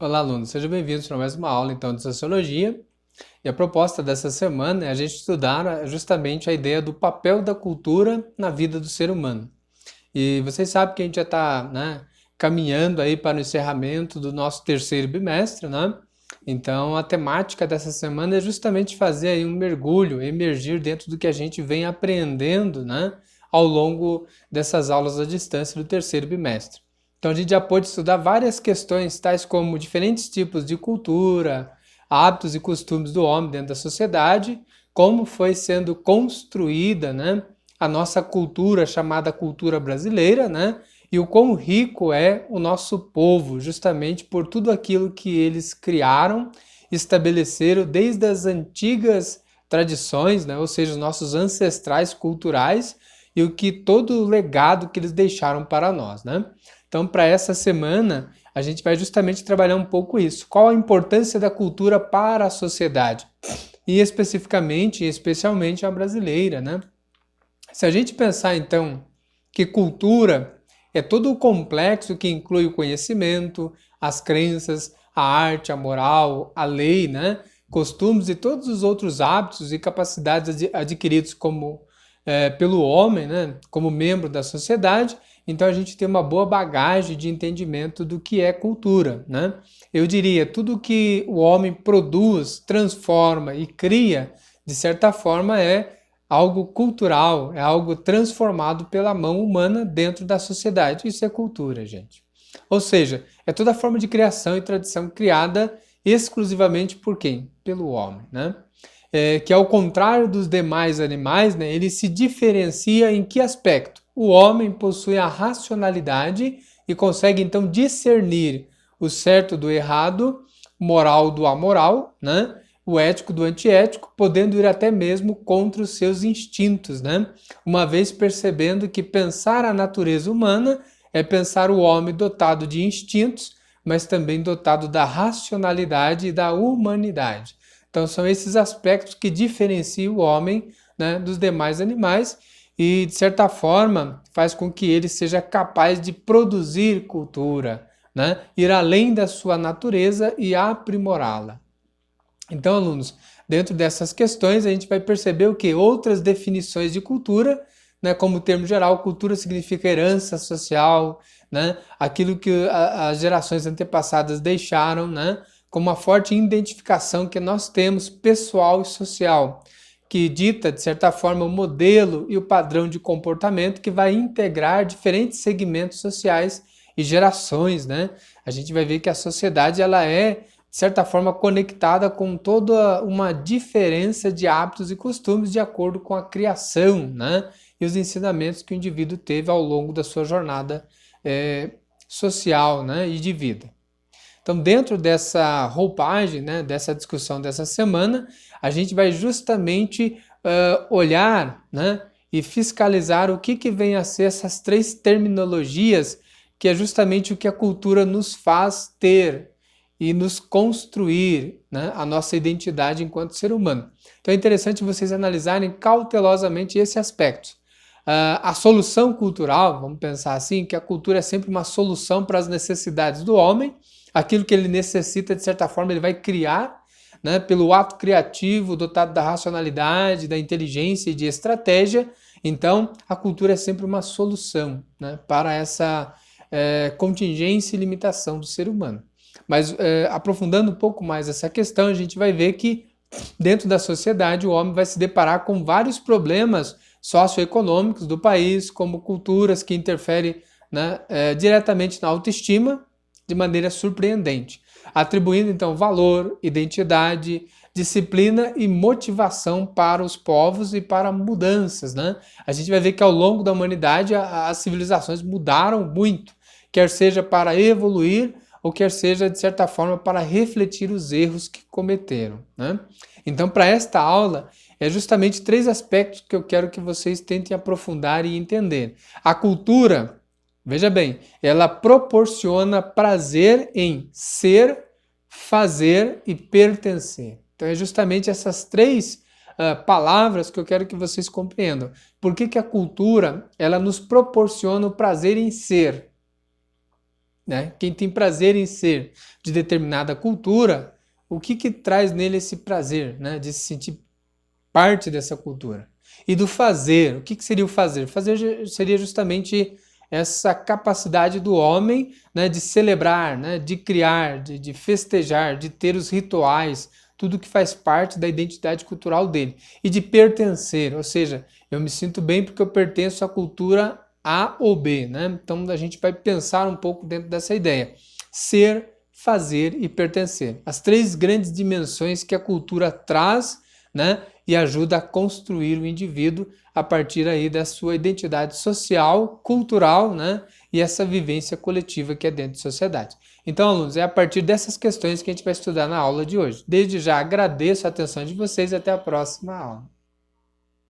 Olá, alunos, sejam bem-vindos para mais uma aula então de Sociologia. E a proposta dessa semana é a gente estudar justamente a ideia do papel da cultura na vida do ser humano. E vocês sabem que a gente já está, caminhando aí para o encerramento do nosso terceiro bimestre, né? Então a temática dessa semana é justamente fazer aí um mergulho, emergir dentro do que a gente vem aprendendo, né? Ao longo dessas aulas à distância do terceiro bimestre. Então a gente já pôde estudar várias questões, tais como diferentes tipos de cultura, hábitos e costumes do homem dentro da sociedade, como foi sendo construída, né, a nossa cultura chamada cultura brasileira, né, e o quão rico é o nosso povo, justamente por tudo aquilo que eles criaram, estabeleceram desde as antigas tradições, né, ou seja, os nossos ancestrais culturais e o que todo o legado que eles deixaram para nós, né? Então, para essa semana, a gente vai justamente trabalhar um pouco isso. Qual a importância da cultura para a sociedade? E especificamente, especialmente a brasileira, né? Se a gente pensar então que cultura é todo o complexo que inclui o conhecimento, as crenças, a arte, a moral, a lei, né? Costumes e todos os outros hábitos e capacidades adquiridos pelo homem, né? Como membro da sociedade, então a gente tem uma boa bagagem de entendimento do que é cultura, né? Eu diria, tudo que o homem produz, transforma e cria, de certa forma é algo cultural, é algo transformado pela mão humana dentro da sociedade. Isso é cultura, gente. Ou seja, é toda forma de criação e tradição criada exclusivamente por quem? Pelo homem, né? Que ao contrário dos demais animais, né, ele se diferencia em que aspecto? O homem possui a racionalidade e consegue então discernir o certo do errado, moral do amoral, né? O ético do antiético, podendo ir até mesmo contra os seus instintos, né? Uma vez percebendo que pensar a natureza humana é pensar o homem dotado de instintos, mas também dotado da racionalidade e da humanidade. Então são esses aspectos que diferenciam o homem, né, dos demais animais e, de certa forma, faz com que ele seja capaz de produzir cultura, né, ir além da sua natureza e aprimorá-la. Então, alunos, dentro dessas questões a gente vai perceber o que? Outras definições de cultura, né, como termo geral, cultura significa herança social, né, aquilo que as gerações antepassadas deixaram, né, com uma forte identificação que nós temos pessoal e social, que dita, de certa forma, o modelo e o padrão de comportamento que vai integrar diferentes segmentos sociais e gerações, né? A gente vai ver que a sociedade ela é, de certa forma, conectada com toda uma diferença de hábitos e costumes de acordo com a criação, né? E os ensinamentos que o indivíduo teve ao longo da sua jornada social, né? E de vida. Então, dentro dessa roupagem, né, dessa discussão dessa semana, a gente vai justamente olhar, né, e fiscalizar o que vem a ser essas três terminologias, que é justamente o que a cultura nos faz ter e nos construir, né, a nossa identidade enquanto ser humano. Então é interessante vocês analisarem cautelosamente esse aspecto. A solução cultural, vamos pensar assim, que a cultura é sempre uma solução para as necessidades do homem, aquilo que ele necessita, de certa forma, ele vai criar, né, pelo ato criativo, dotado da racionalidade, da inteligência e de estratégia. Então, a cultura é sempre uma solução, né, para essa contingência e limitação do ser humano. Mas, aprofundando um pouco mais essa questão, a gente vai ver que, dentro da sociedade, o homem vai se deparar com vários problemas socioeconômicos do país, como culturas que interferem, né, diretamente na autoestima, de maneira surpreendente, atribuindo então valor, identidade, disciplina e motivação para os povos e para mudanças, né? A gente vai ver que ao longo da humanidade as civilizações mudaram muito, quer seja para evoluir ou quer seja de certa forma para refletir os erros que cometeram, né? Então, para esta aula é justamente três aspectos que eu quero que vocês tentem aprofundar e entender. A cultura, veja bem, ela proporciona prazer em ser, fazer e pertencer. Então é justamente essas três palavras que eu quero que vocês compreendam. Por que a cultura ela nos proporciona o prazer em ser? né? Quem tem prazer em ser de determinada cultura, o que traz nele esse prazer, né? De se sentir parte dessa cultura. E do fazer, o que seria o fazer? Fazer seria justamente essa capacidade do homem, né, de celebrar, né, de criar, de festejar, de ter os rituais, tudo que faz parte da identidade cultural dele. E de pertencer, ou seja, eu me sinto bem porque eu pertenço à cultura A ou B. Né? Então a gente vai pensar um pouco dentro dessa ideia. Ser, fazer e pertencer. As três grandes dimensões que a cultura traz, né, e ajuda a construir o indivíduo a partir aí da sua identidade social, cultural, né, e essa vivência coletiva que é dentro de sociedade. Então, alunos, é a partir dessas questões que a gente vai estudar na aula de hoje. Desde já agradeço a atenção de vocês e até a próxima aula.